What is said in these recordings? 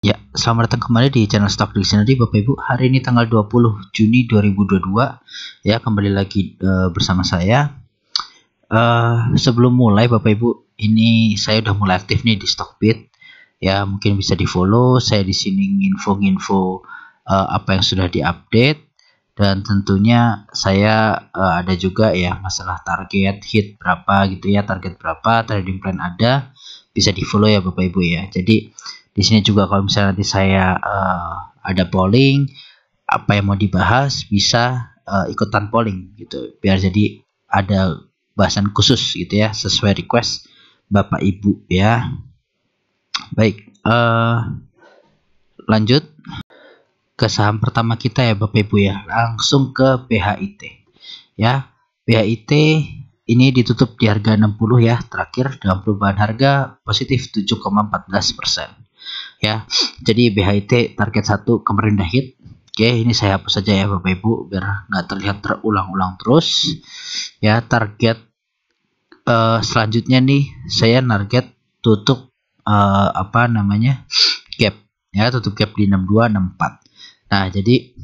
Ya, selamat datang kembali di channel Stock Dictionary Bapak Ibu. Hari ini tanggal 20 Juni 2022. Ya, kembali lagi bersama saya. Sebelum mulai Bapak Ibu, ini saya udah mulai aktif nih di Stockbit. Ya, mungkin bisa di-follow. Saya di sini nginfo-nginfo apa yang sudah diupdate, dan tentunya saya ada juga ya masalah target hit berapa gitu ya, target berapa, trading plan ada. Bisa di-follow ya Bapak Ibu ya. Jadi di sini juga kalau misalnya nanti saya ada polling apa yang mau dibahas, bisa ikutan polling gitu, biar jadi ada bahasan khusus gitu ya, sesuai request Bapak Ibu ya. Baik, lanjut ke saham pertama kita ya Bapak Ibu ya, langsung ke BHIT ya. BHIT ini ditutup di harga 60 ya, terakhir dengan perubahan harga positif 7,14%. Ya, jadi BHIT target 1 kemarin udah hit. Oke, ini saya hapus saja ya Bapak Ibu biar nggak terlihat terulang-ulang terus. Ya, target selanjutnya nih saya target tutup apa namanya, gap ya, tutup gap di 62 64. Nah, jadi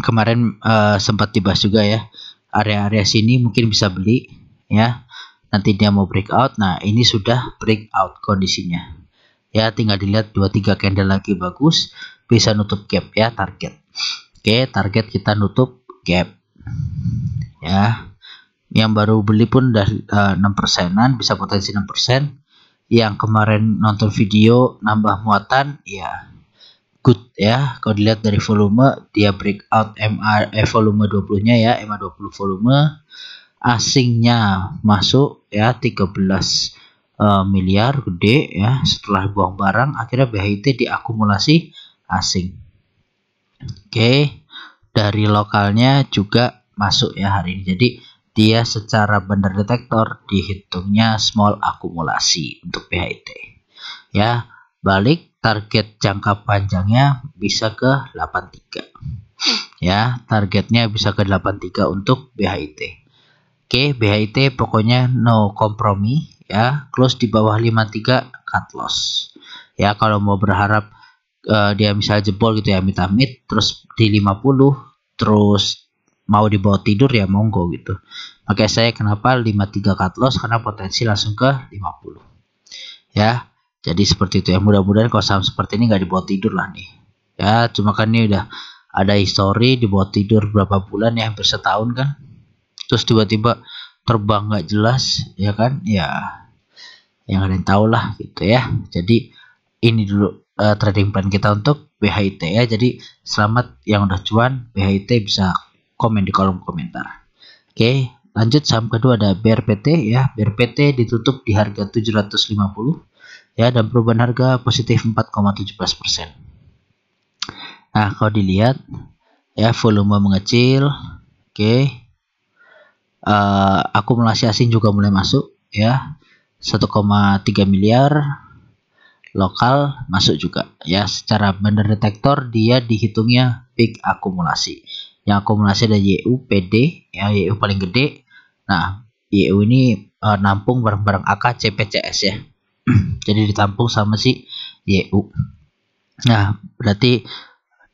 kemarin sempat dibahas juga ya, area-area sini mungkin bisa beli ya. Nanti dia mau breakout. Nah, ini sudah breakout kondisinya. Ya, tinggal dilihat 2-3 candle lagi bagus, bisa nutup gap ya, target. Oke, target kita nutup gap ya. Yang baru beli pun udah 6%an, bisa potensi 6%. Yang kemarin nonton video nambah muatan ya good ya. Kalau dilihat dari volume, dia breakout volume 20 nya ya, MA20 volume. Asingnya masuk ya, 13 miliar, gede ya. Setelah buang barang, akhirnya BHIT diakumulasi asing. Oke, dari lokalnya juga masuk ya hari ini. Jadi dia secara bandar detektor dihitungnya small akumulasi untuk BHIT ya. Balik target jangka panjangnya bisa ke 83 ya, targetnya bisa ke 83 untuk BHIT. Oke, BHIT pokoknya no kompromi ya, close di bawah 53, cut loss ya. Kalau mau berharap dia misalnya jebol gitu ya, amit-amit terus di 50 terus mau dibawa tidur ya monggo gitu. Makanya saya kenapa 53 cut loss, karena potensi langsung ke 50 ya. Jadi seperti itu ya, mudah-mudahan kalau saham seperti ini nggak dibawa tidur lah nih ya. Cuma kan ini udah ada histori dibawa tidur berapa bulan ya, hampir setahun kan, terus tiba-tiba terbang nggak jelas ya kan ya, yang ada yang tahu lah gitu ya. Jadi ini dulu trading plan kita untuk BHIT ya. Jadi selamat yang udah cuan BHIT, bisa komen di kolom komentar. Oke, lanjut saham kedua ada BRPT ya. BRPT ditutup di harga 750 ya, dan perubahan harga positif 4,17%. Nah, kalau dilihat ya, volume mengecil. Oke, akumulasi asing juga mulai masuk ya, 1,3 miliar. Lokal masuk juga ya. Secara bandar detektor dia dihitungnya big akumulasi. Yang akumulasi ada YU, PD ya, YU paling gede. Nah, YU ini nampung barang-barang AK, CPCS ya. Jadi ditampung sama si YU. Nah, berarti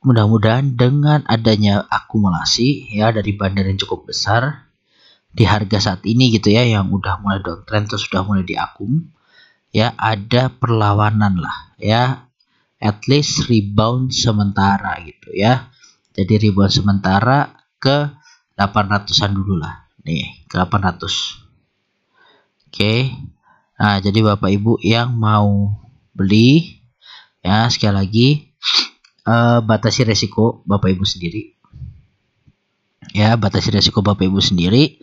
mudah-mudahan dengan adanya akumulasi ya dari bandar yang cukup besar di harga saat ini gitu ya, yang udah mulai downtrend terus sudah mulai diakum ya, ada perlawanan lah ya, at least rebound sementara gitu ya. Jadi rebound sementara ke 800-an dulu lah nih, ke 800. Oke, nah jadi Bapak Ibu yang mau beli ya, sekali lagi batasi resiko Bapak Ibu sendiri ya, batasi resiko Bapak Ibu sendiri.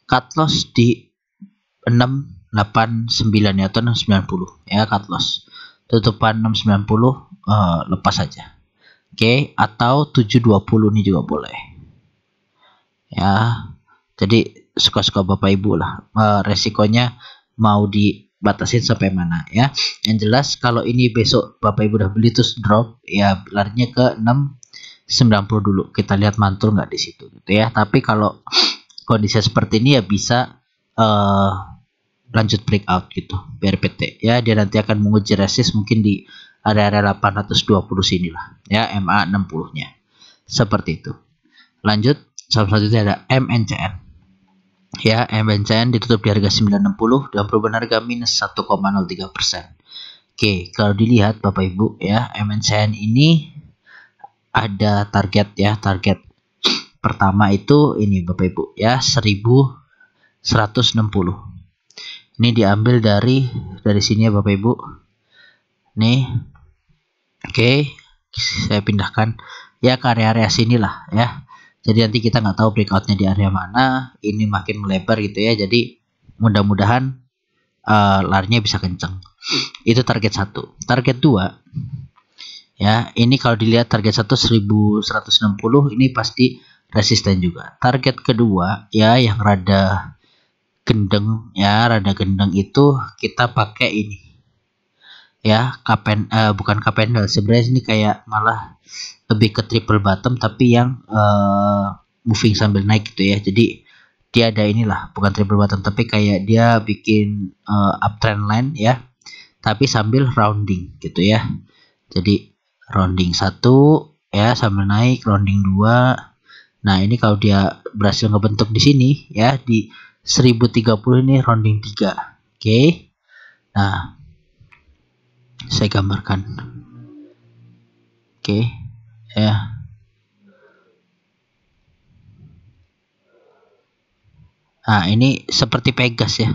Cut loss di 689 ya, atau 690 ya, cut loss. Tutupan 690 lepas saja. Oke, atau 720 ini juga boleh ya. Jadi suka-suka Bapak Ibu lah, resikonya mau dibatasin sampai mana ya. Yang jelas kalau ini besok Bapak Ibu udah beli terus drop ya, larinya ke 690 dulu. Kita lihat mantul nggak di situ gitu ya. Tapi kalau kondisi seperti ini ya bisa lanjut breakout gitu BRPT ya. Dia nanti akan menguji resist mungkin di area 820 sini lah ya, MA 60 nya seperti itu. Lanjut saham selanjutnya ada MNCN ya. MNCN ditutup di harga 960 dan perubahan harga minus 1,03%. Oke, kalau dilihat Bapak Ibu ya, MNCN ini ada target ya. Target pertama itu ini Bapak Ibu ya, 1160. Ini diambil dari sini ya Bapak Ibu. Nih. Oke, saya pindahkan ya ke area-area sinilah ya. Jadi nanti kita nggak tahu breakoutnya di area mana. Ini makin melebar gitu ya. Jadi mudah-mudahan larinya bisa kenceng. Itu target 1. Target 2 ya. Ini kalau dilihat target 1 1160, ini pasti resisten juga. Target kedua ya yang rada gendeng ya, rada gendeng itu kita pakai ini ya, bukan candle sebenarnya, ini kayak malah lebih ke triple bottom tapi yang moving sambil naik gitu ya. Jadi dia ada inilah, bukan triple bottom tapi kayak dia bikin uptrend line ya, tapi sambil rounding gitu ya. Jadi rounding 1 ya sambil naik, rounding 2. Nah, ini kalau dia berhasil ngebentuk di sini ya di 1030 ini rounding 3. Oke. Nah, saya gambarkan. Oke ya. Nah, ini seperti Pegas ya,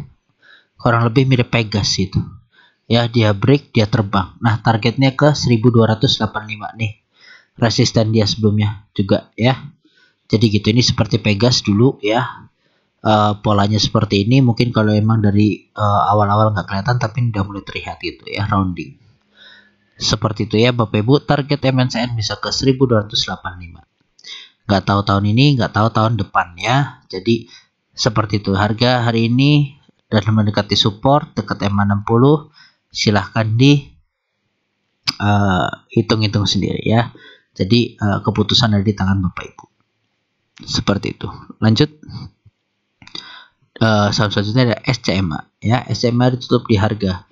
kurang lebih mirip Pegas itu ya. Dia break, dia terbang. Nah, targetnya ke 1285 nih, resisten dia sebelumnya juga ya. Jadi gitu, ini seperti Pegas dulu ya. Polanya seperti ini. Mungkin kalau emang dari awal-awal nggak kelihatan, tapi udah mulai terlihat gitu ya, rounding seperti itu ya Bapak Ibu. Target MNCN bisa ke 1285. Nggak tahu tahun ini, nggak tahu tahun depan ya. Jadi seperti itu. Harga hari ini dan mendekati support dekat MA60. Silahkan di hitung-hitung sendiri ya. Jadi keputusan ada di tangan Bapak Ibu. Seperti itu. Lanjut. Saham selanjutnya ada SCMA ya. SCMA ditutup di harga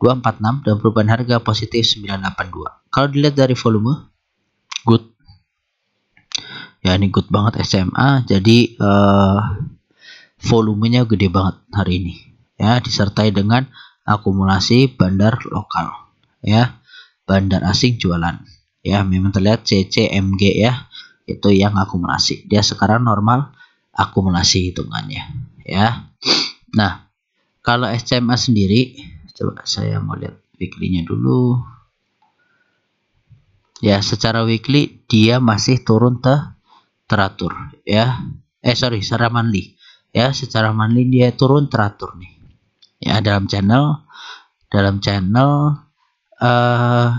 246 dan perubahan harga positif 982. Kalau dilihat dari volume, good ya, ini good banget SCMA. Jadi volumenya gede banget hari ini ya, disertai dengan akumulasi bandar lokal ya, bandar asing jualan ya. Memang terlihat CCMG ya, itu yang akumulasi. Dia sekarang normal akumulasi hitungannya ya. Nah, kalau SCMA sendiri, coba saya mau lihat weekly-nya dulu ya. Secara weekly dia masih turun teratur ya. Secara monthly ya. Secara monthly dia turun teratur nih ya, dalam channel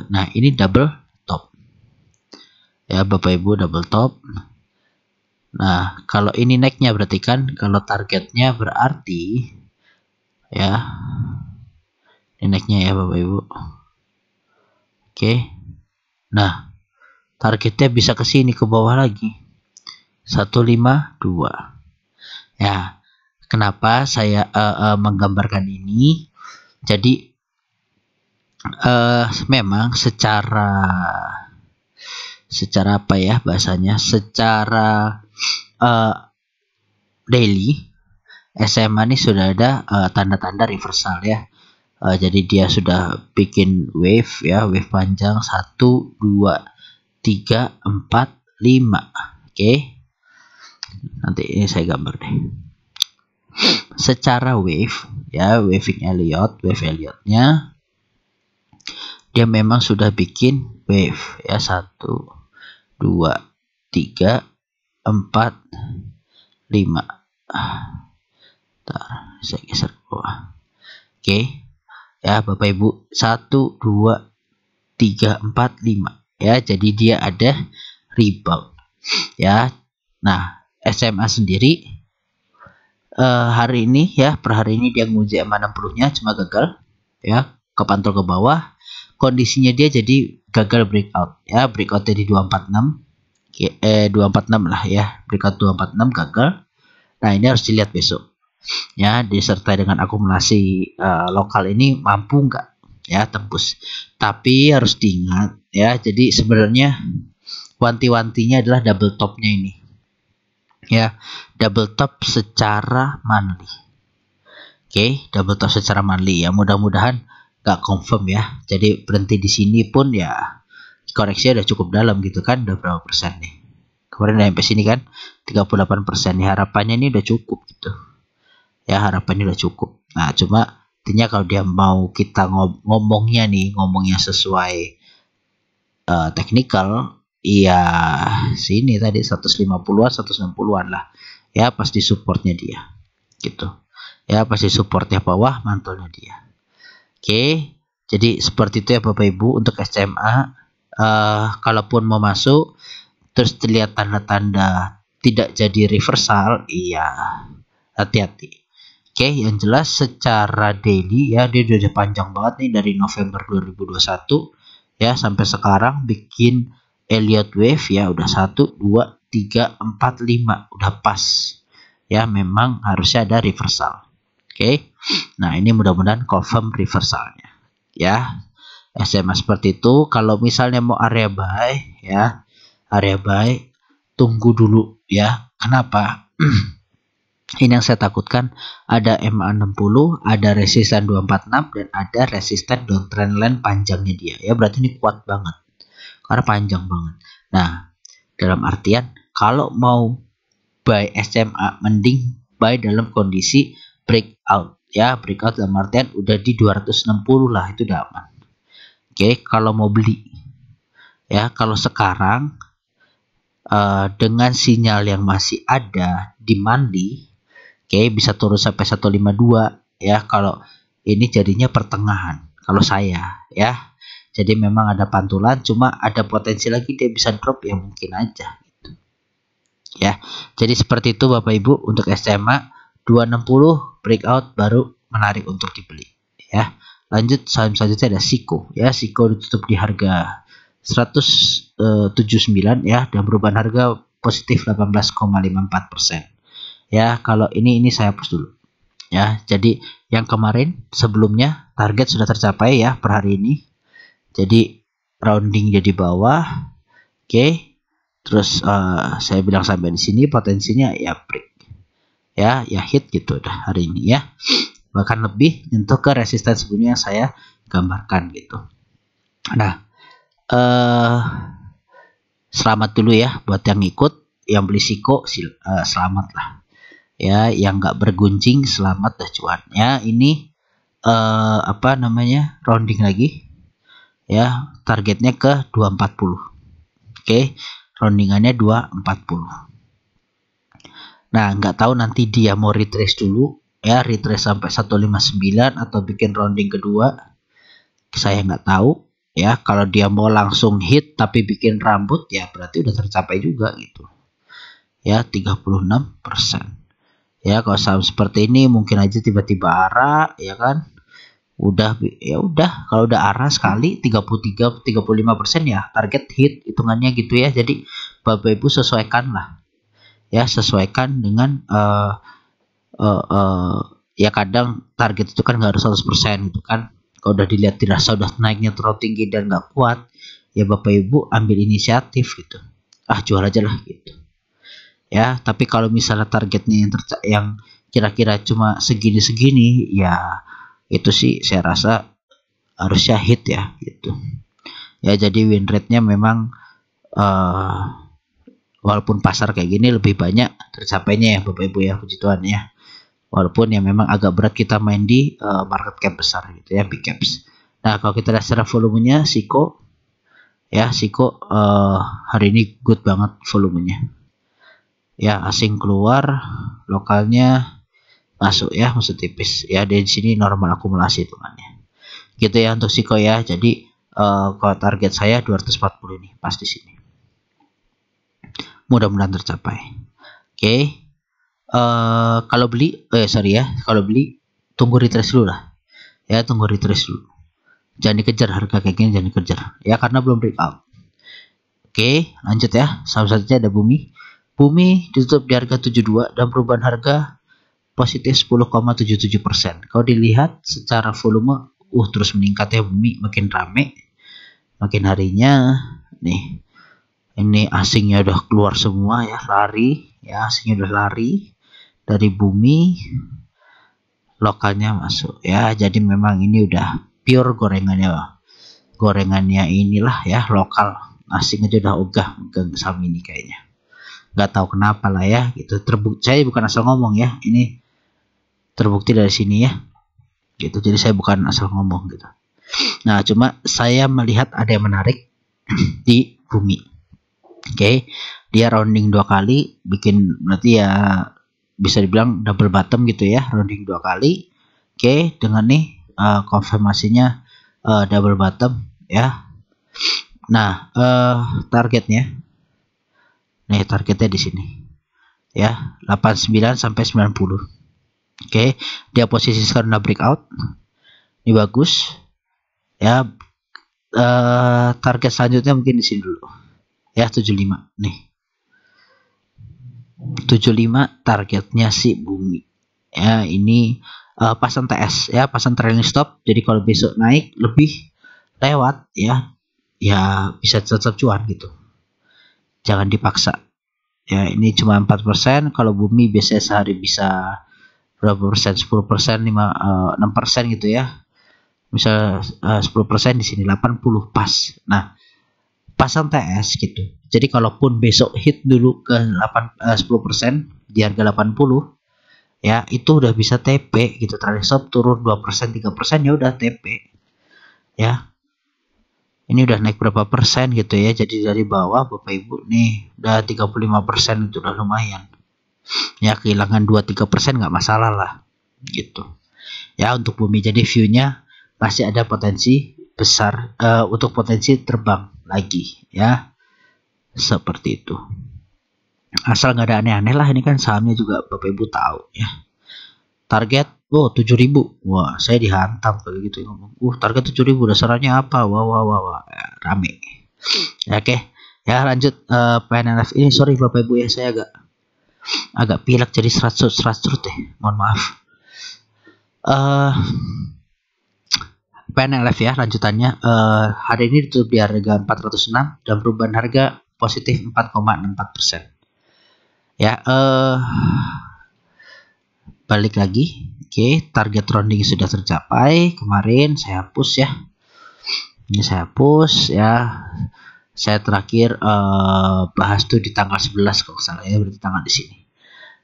nah ini double top ya Bapak Ibu, double top. Nah, kalau ini naiknya berarti kan, kalau targetnya berarti ya, ini naiknya ya Bapak Ibu. Oke. Nah, targetnya bisa ke sini, ke bawah lagi 152 ya. Kenapa saya menggambarkan ini? Jadi memang secara apa ya bahasanya, secara daily SMA ini sudah ada tanda-tanda reversal ya. Jadi dia sudah bikin wave ya, wave panjang 1, 2, 3, 4, 5. Oke. Nanti ini saya gambar deh. Secara wave ya, wave Elliott-nya dia memang sudah bikin wave ya, 1, 2, 3, 4, 5. Bentar, saya geser ke bawah. Oke. Ya Bapak Ibu, 1, 2, 3, 4, 5 ya. Jadi dia ada rebound ya. Nah, SMA sendiri hari ini ya, per hari ini dia nguji MA60 nya cuma gagal ya, kepantol ke bawah. Kondisinya dia jadi gagal breakout ya, breakout di 246 246 lah ya, breakout 246 gagal. Nah, ini harus dilihat besok ya, disertai dengan akumulasi lokal ini mampu nggak ya tembus. Tapi harus diingat ya, jadi sebenarnya wanti-wantinya adalah double topnya ini ya, double top secara monthly. Oke, double top secara monthly ya, mudah-mudahan nggak confirm ya, jadi berhenti di sini pun ya koreksi udah cukup dalam gitu kan. Udah berapa persen nih kemarin, udah sampai sini kan 38% ya, harapannya ini udah cukup gitu ya, harapannya udah cukup. Nah cuma intinya kalau dia mau kita ngomongnya sesuai technical, iya sini tadi 150-an 160-an lah ya, pasti supportnya dia gitu ya, pasti supportnya bawah, mantulnya dia. Oke, jadi seperti itu ya Bapak Ibu untuk SMA. Kalaupun mau masuk terus terlihat tanda-tanda tidak jadi reversal, iya hati-hati. Oke, yang jelas secara daily ya, dia udah panjang banget nih dari November 2021 ya sampai sekarang, bikin Elliott wave ya, udah 1 2 3 4 5 udah pas ya, memang harusnya ada reversal. Oke, nah ini mudah-mudahan confirm reversalnya ya. SMA seperti itu. Kalau misalnya mau area buy ya, area buy tunggu dulu ya. Kenapa? Ini yang saya takutkan, ada MA60, ada resisten 246 dan ada resisten downtrend line panjangnya dia ya, berarti ini kuat banget karena panjang banget. Nah dalam artian kalau mau buy SMA mending buy dalam kondisi breakout ya, breakout dalam artian udah di 260 lah, itu udah aman. Oke, kalau mau beli ya, kalau sekarang dengan sinyal yang masih ada di monthly, oke, bisa turun sampai 152 ya. Kalau ini jadinya pertengahan kalau saya ya, jadi memang ada pantulan, cuma ada potensi lagi dia bisa drop ya, mungkin aja gitu ya. Jadi seperti itu Bapak Ibu untuk SMA 260 breakout baru menarik untuk dibeli ya. Lanjut saham selanjutnya ada Siko ya. Siko ditutup di harga 179 ya, dan perubahan harga positif 18,54% ya. Kalau ini saya hapus dulu ya. Jadi yang kemarin sebelumnya target sudah tercapai ya per hari ini, jadi rounding jadi bawah. Oke, terus saya bilang sampai di sini potensinya ya break ya hit gitu dah hari ini ya, bahkan lebih nyentuh ke resisten sebelumnya yang saya gambarkan gitu. Nah selamat dulu ya buat yang ikut, yang beli Siko selamat lah ya, yang nggak bergunjing selamat dah cuan ya. Ini apa namanya, rounding lagi ya, targetnya ke 240. Oke, roundingannya 240. Nah nggak tahu nanti dia mau retrace dulu ya, retrace sampai 159 atau bikin rounding kedua, saya nggak tahu ya. Kalau dia mau langsung hit tapi bikin rambut ya berarti udah tercapai juga gitu ya, 36% ya. Kalau saham seperti ini mungkin aja tiba-tiba arah ya kan, udah ya udah, kalau udah arah sekali 33-35% ya target hit hitungannya gitu ya. Jadi Bapak Ibu sesuaikan lah ya, sesuaikan dengan ya kadang target itu kan nggak harus 100% gitu kan. Kalau udah dilihat dirasa udah naiknya terlalu tinggi dan nggak kuat ya, Bapak Ibu ambil inisiatif gitu, jual aja lah gitu ya. Tapi kalau misalnya targetnya yang kira-kira cuma segini-segini ya, itu sih saya rasa harusnya hit ya gitu ya. Jadi win rate-nya memang walaupun pasar kayak gini lebih banyak tercapainya ya Bapak Ibu ya, puji Tuhan ya. Walaupun ya memang agak berat kita main di market cap besar gitu ya, big caps. Nah kalau kita lihat secara volumenya Siko ya, Siko hari ini good banget volumenya ya, asing keluar, lokalnya masuk ya, masuk tipis ya. Di sini normal akumulasi hitungannya gitu ya untuk Siko ya. Jadi kalau target saya 240 ini pas di sini, mudah-mudahan tercapai. Oke, kalau beli kalau beli tunggu retrace dulu lah ya, tunggu retrace dulu, jangan dikejar harga kayak gini, jangan dikejar ya karena belum breakout. Oke, lanjut ya. Salah satunya ada Bumi ditutup di harga 72 dan perubahan harga positif 10,77%. Kalau dilihat secara volume terus meningkat ya, bumi makin rame makin harinya nih. Ini asingnya udah keluar semua ya, lari ya, asingnya udah lari dari bumi, lokalnya masuk ya. Jadi memang ini udah pure gorengannya inilah ya, lokal. Asing aja udah ogah megang saham ini kayaknya, nggak tahu kenapa lah ya gitu. Terbukti, saya bukan asal ngomong ya, ini terbukti dari sini ya gitu. Jadi saya bukan asal ngomong gitu. Nah, cuma saya melihat ada yang menarik di bumi. Oke, dia rounding 2 kali, bikin berarti ya bisa dibilang double bottom gitu ya, rounding 2 kali. Oke, dengan nih konfirmasinya double bottom ya. Nah, targetnya di sini ya, 89 sampai 90. Oke, dia posisi sekarang udah breakout. Ini bagus ya. Target selanjutnya mungkin di sini dulu ya, 75 nih. 75 targetnya si bumi ya. Ini pasang TS ya, pasang trailing stop. Jadi kalau besok naik lebih lewat ya bisa tetap cuan gitu, jangan dipaksa ya. Ini cuma 4%. Kalau bumi biasanya sehari bisa berapa persen, 10%, 6% gitu ya. Misal 10% di sini 80 pas. Nah, pasang TS gitu. Jadi kalaupun besok hit dulu ke 10% di harga 80 ya, itu udah bisa TP gitu. Trailing stop turun 2%, 3% ya udah TP ya. Ini udah naik berapa persen gitu ya. Jadi dari bawah Bapak Ibu nih udah 35%, itu udah lumayan. Ya, kehilangan 2-3% nggak masalah lah gitu. Ya, untuk bumi jadi view-nya pasti ada potensi besar untuk potensi terbang lagi ya. Seperti itu. Asal nggak ada aneh-aneh lah, ini kan sahamnya juga Bapak Ibu tahu ya. Target 7.000. Wah, saya dihantam kayak gitu ngomong. Target 7.000 dasarnya apa? Wah. Ya, rame. Ya, oke. Ya, lanjut PNLF ini. Sorry Bapak Ibu ya, saya agak pilek jadi serat deh. Mohon maaf. PNLF ya, lanjutannya hari ini ditutup di harga 406 dan perubahan harga positif 4,64%. Ya, balik lagi. Oke, target rounding sudah tercapai. Kemarin saya hapus ya. Ini saya hapus ya. Saya terakhir bahas tuh di tanggal 11 kalau salah ya, berarti tanggal di sini.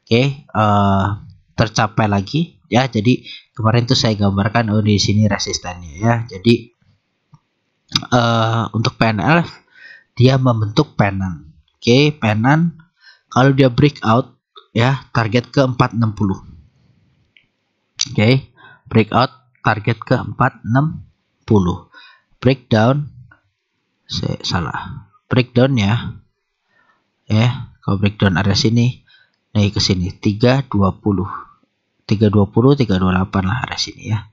Oke, tercapai lagi ya. Jadi kemarin tuh saya gambarkan di sini resistennya ya. Jadi untuk PNL dia membentuk pennant. Oke, pennant kalau dia breakout ya, target ke 460. Oke, breakout target ke 460. Breakdown salah. Breakdown ya. Kalau breakdown area sini naik ke sini 320. 328 lah area sini ya.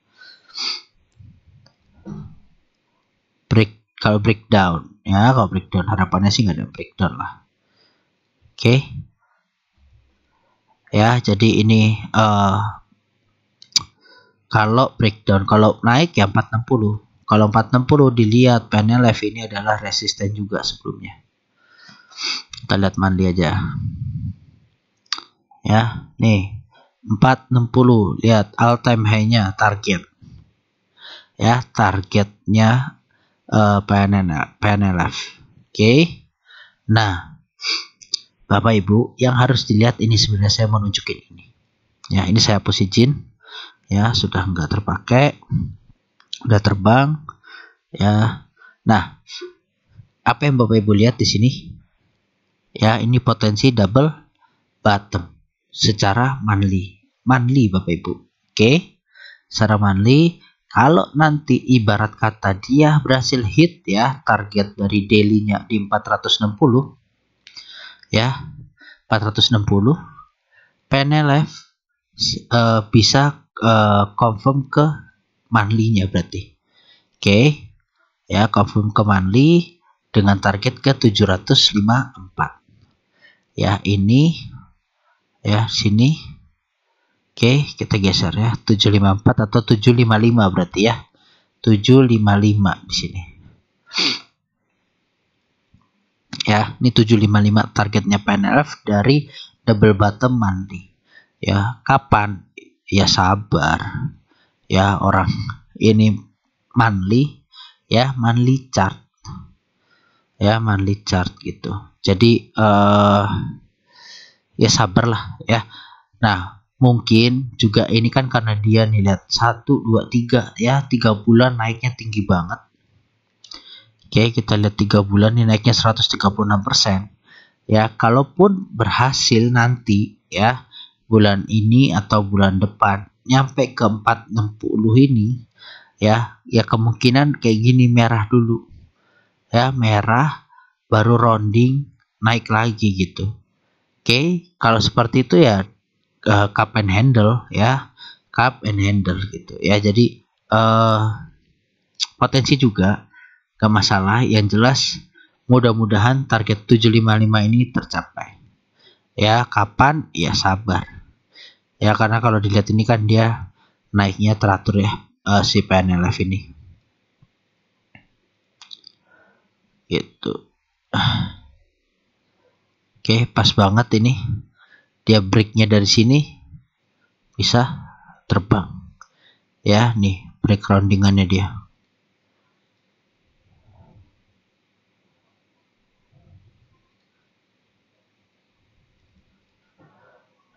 Kalau breakdown ya, kalau breakdown harapannya sih nggak ada breakdown lah. Oke. Ya, jadi ini kalau breakdown, kalau naik ya 460. Kalau 460 dilihat PNLF ini adalah resisten juga sebelumnya. Kita lihat mandi aja. Ya, nih 460, lihat all time high-nya target. Ya, targetnya PNLF. Oke. Nah, Bapak Ibu, yang harus dilihat ini sebenarnya saya mau nunjukin ini. Ya, ini saya hapus izin. Ya, sudah nggak terpakai, udah terbang ya. Nah, apa yang Bapak Ibu lihat di sini ya, ini potensi double bottom secara monthly Bapak Ibu. Oke, secara monthly. Kalau nanti ibarat kata dia berhasil hit ya target dari daily-nya di 460 ya, 460, PNLF bisa confirm ke monthly-nya berarti. Oke. Ya, confirm ke monthly dengan target ke 754. Ya, ini ya sini. Oke, kita geser ya, 754 atau 755 berarti ya. 755 di sini. Ya, ini 755 targetnya PNLF dari double bottom monthly. Ya, kapan? Ya sabar. Ya, orang ini monthly ya, monthly chart. Ya, monthly chart gitu. Jadi ya sabarlah ya. Nah, mungkin juga ini kan karena dia nih lihat 1 2 3 ya, 3 bulan naiknya tinggi banget. Oke, kita lihat 3 bulan ini naiknya 136%. Ya, kalaupun berhasil nanti ya bulan ini atau bulan depan nyampe ke 460 ini ya, ya kemungkinan kayak gini merah dulu. Ya, merah baru rounding naik lagi gitu. Oke, kalau seperti itu ya cup and handle ya, cup and handle gitu ya. Jadi potensi juga gak masalah, yang jelas mudah-mudahan target 755 ini tercapai ya. Kapan? Ya sabar ya, karena kalau dilihat ini kan dia naiknya teratur ya, si PNLF ini gitu. Oke, pas banget ini dia breaknya dari sini bisa terbang ya. Nih break roundingannya dia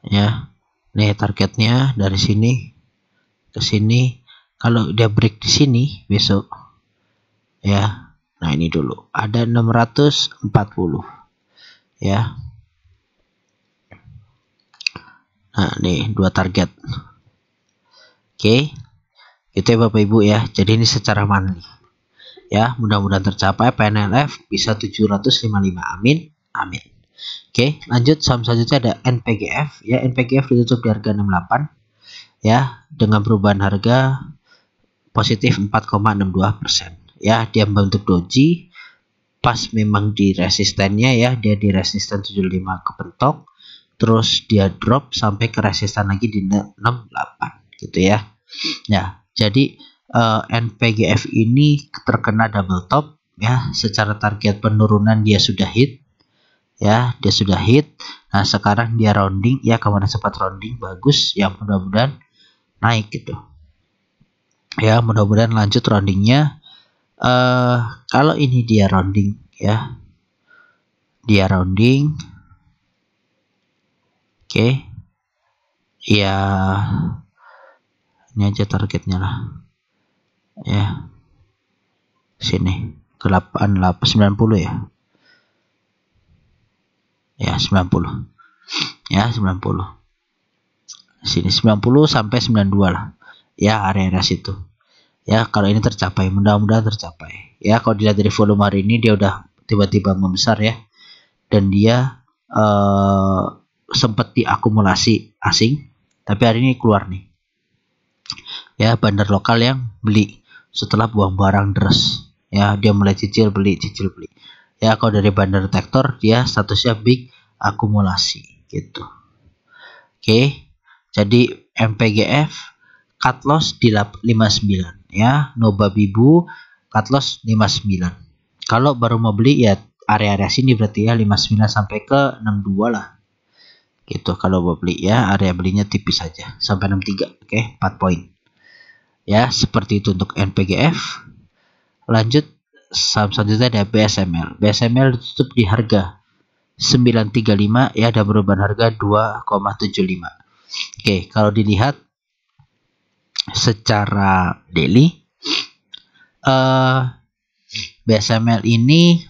ya. Nih targetnya dari sini ke sini. Kalau dia break di sini besok ya, nah ini dulu ada 640 ya. Nah nih dua target. Oke, itu ya Bapak Ibu ya. Jadi ini secara monthly ya, mudah-mudahan tercapai PNLF bisa 755. Amin amin. Oke, lanjut saham selanjutnya ada NPGF ya. NPGF ditutup di harga 68 ya, dengan perubahan harga positif 4,62% ya. Dia membentuk doji pas memang di resistennya ya, dia di resisten 75 kepentok, terus dia drop sampai ke resisten lagi di 68 gitu ya. Ya, jadi NPGF ini terkena double top ya. Secara target penurunan dia sudah hit ya, dia sudah hit. Nah sekarang dia rounding ya, kemana sempat rounding bagus ya, mudah-mudahan naik gitu ya, mudah-mudahan lanjut roundingnya. Kalau ini dia rounding ya, dia rounding oke ya, ini aja targetnya lah ya, sini ke 90 ya. Ya 90 ya, 90 sini 90 sampai 92 lah ya, area-area situ ya. Kalau ini tercapai, mudah-mudahan tercapai ya. Kalau dilihat dari volume hari ini dia udah tiba-tiba membesar ya, dan dia sempat diakumulasi asing, tapi hari ini keluar nih ya, bandar lokal yang beli setelah buang barang deras ya. Dia mulai cicil beli ya. Kalau dari bandar tektor dia statusnya big akumulasi gitu. Oke, jadi MPGF cut loss di 59 ya, no baby bu, cut loss 59. Kalau baru mau beli ya area-area sini berarti ya, 59 sampai ke 62 lah gitu. Kalau mau beli ya area belinya tipis saja sampai 63. Oke, 4 poin ya. Seperti itu untuk NPGF. Lanjut saham selanjutnya ada BSML. BSML ditutup di harga 935 ya, ada perubahan harga 2,75. Oke, kalau dilihat secara daily BSML ini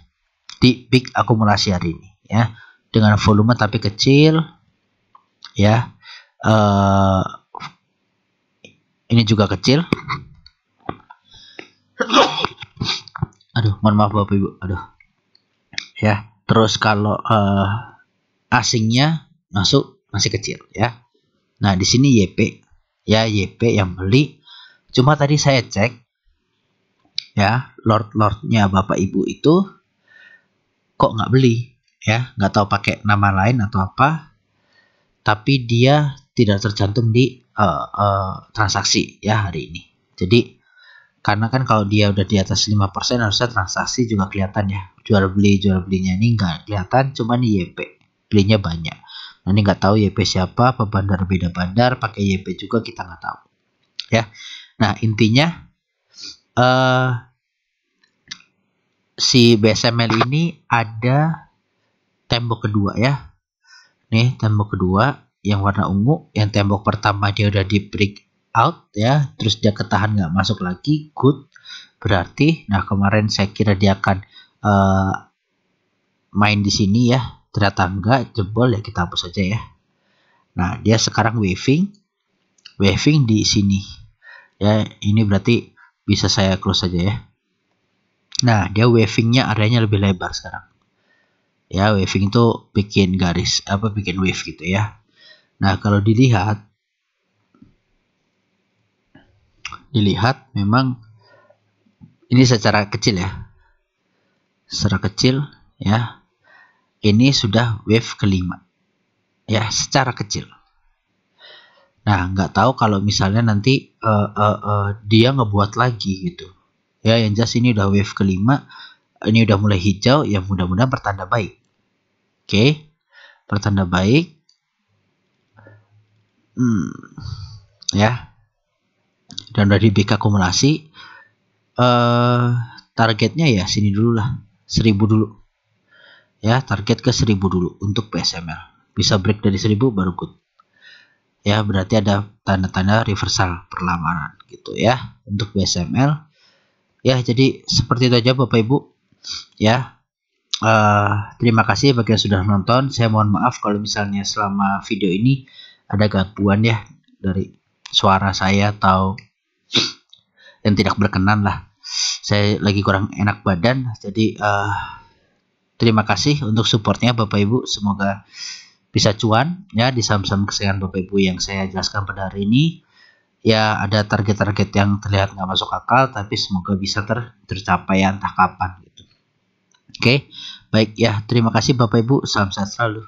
di peak akumulasi hari ini ya, dengan volume tapi kecil ya. Ini juga kecil. Aduh, mohon maaf Bapak Ibu. Aduh ya. Terus kalau asingnya masuk masih kecil ya. Nah di sini YP ya, YP yang beli. Cuma tadi saya cek ya, lordnya Bapak Ibu itu kok nggak beli ya, nggak tahu pakai nama lain atau apa, tapi dia tidak tercantum di transaksi ya hari ini. Jadi karena kan kalau dia udah di atas 5% harusnya transaksi juga kelihatan ya. Jual belinya ini nggak kelihatan, cuman YP belinya banyak. Nah, ini nggak tahu YP siapa, apa bandar beda bandar, pakai YP juga kita nggak tahu ya. Nah, intinya si BSML ini ada tembok kedua ya. Nih tembok kedua yang warna ungu, yang tembok pertama dia udah di break out ya, terus dia ketahan nggak masuk lagi, good. Berarti, nah kemarin saya kira dia akan main di sini ya, ternyata enggak, jebol ya, kita hapus saja ya. Nah dia sekarang waving di sini ya, ini berarti bisa saya close saja ya. Nah dia wavingnya areanya lebih lebar sekarang ya, waving itu bikin garis bikin wave gitu ya. Nah kalau dilihat memang ini secara kecil ya, ini sudah wave kelima ya, secara kecil. Nah nggak tahu kalau misalnya nanti dia ngebuat lagi gitu ya, yang jelas ini udah wave kelima, ini udah mulai hijau ya, mudah-mudahan pertanda baik. Oke, pertanda baik ya, dan udah di BK akumulasi. Targetnya ya sini dulu lah, 1000 dulu ya, target ke 1000 dulu untuk PSML. Bisa break dari 1000 baru good ya, berarti ada tanda-tanda reversal perlawanan gitu ya untuk PSML ya. Jadi seperti itu aja Bapak Ibu ya. Terima kasih bagi yang sudah nonton. Saya mohon maaf kalau misalnya selama video ini ada gangguan ya dari suara saya atau yang tidak berkenan lah. Saya lagi kurang enak badan, jadi terima kasih untuk supportnya Bapak Ibu. Semoga bisa cuan ya di saham-saham kesayangan Bapak Ibu yang saya jelaskan pada hari ini. Ya ada target-target yang terlihat nggak masuk akal, tapi semoga bisa tercapai entah kapan gitu. Oke, baik ya, terima kasih Bapak Ibu, salam sehat selalu.